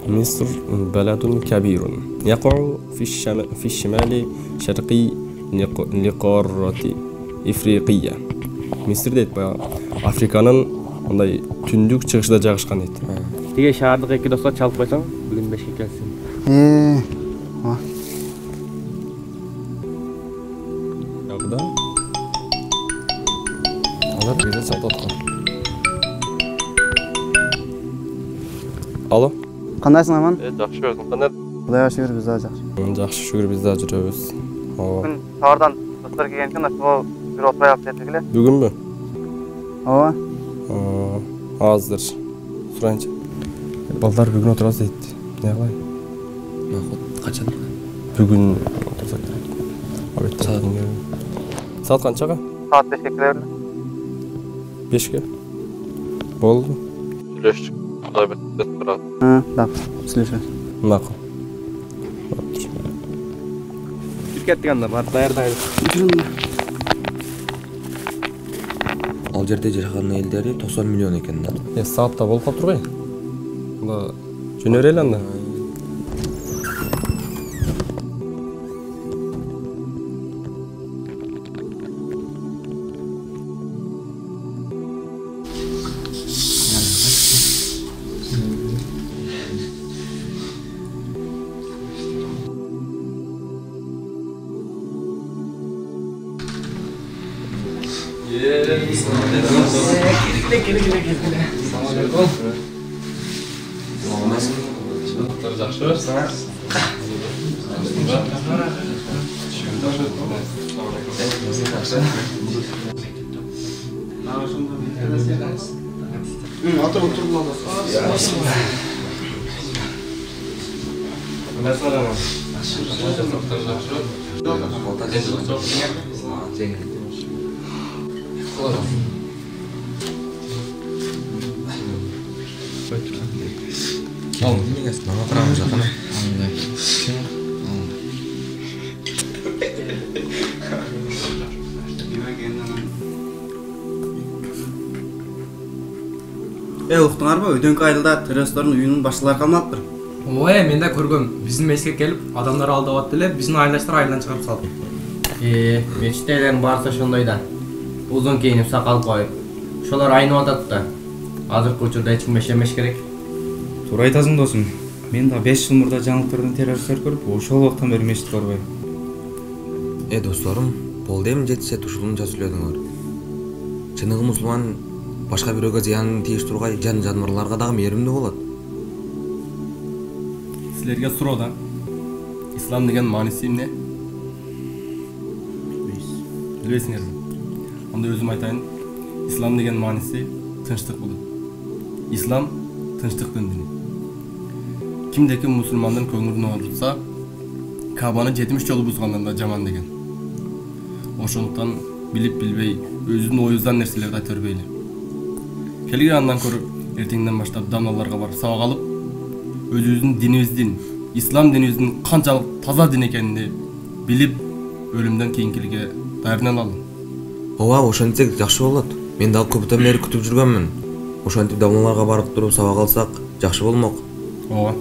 مصر بلد كبير يقع في الشمال شرقي لقارة إفريقيا. Misir deyт баягы Африканын мындай түндүк чыгышында жайгашкан дейт. Тиге шаардык эки достор чалып койсоң, бүгүн 5ке келсин. Ягда. Алар бизе сатып аткан. Алло. Кандайсың аман? Жакшы өзүң кандай? Кудайга шүгүр биз да жакшы. Жакшы шүгүр биз да жүрөбүз. Бүгүн таардан достор келген экен, ошого бир отурай алып кетtik эле. Бүгүнбү? Ооба. Азыр. Суранчы. Балдар бүгүн отурабыз дейт. Не кылай? Макул, качан? Бүгүн отурсак керек. Албетте. Саат канчага? Саат 5ке келебиз. 5ке. Болду. Сүйлөштүк. Кудай бетте турат. Так, сүйлөшөбүз. Макул. Кеттик анда, бар даярдайбыз. Ал жерде жашаган элдери 90 миллион экен да. Саатта болуп калып турбайбы? Анда жөнөрөлү анда. Уктуңарбы? Өйдөнкү айылда террористтордун үйүнүн башчылары калмаптыр. Ой, мен да көргөм. Биздин мешитке келип, адамдар алдап атты эле, биздин айылдаштар айылдан чыгарып салды. Мечиттегилердин баары ошондой да. Узун кийинип, сакал коюп. Ошолор айнып атат да. Азыркы учурда эч ким мешемеш керек. Туура айтасың досум. Мен да 5 жыл мурда жаңылыктардан террористтер көрүп, ошол убактан бери мешитке барбайм. Досторум, болду эми жетише тушулууну жазып эледиңер. Чыныгы мусулман башка бирөөгө зыянын тийиш тургай жаныбарларга дагы мээримдүү болот. Силерге суроо да. Ислам деген мааниси эмне? Билбейсиңерби? Анда өзүм айтайын. Ислам деген мааниси тынчтык болот. Ислам тынчтыктын дини. Кимде ким мусулмандын көңүлүн оорутса, Кабаны 70 жолу бузгандан да жаман деген. Ошондуктан билип билбей өзүнүн оюздан нерселерди айта бербейли. Келген андан көрүп, эртеңден баштап дамналарга барып сабак алып, өзүбүздүн динибиздин, ислам динибиздин канчалык таза дин экенин билип, өлүмдөн кийинкилиге даярданалы. Ооба, ошентсек жакшы болот. Мен дагы көптөн бери күтүп жүргөнмүн. Ошентип дамналарга барып туруп сабак алсак жакшы болмок. Ооба.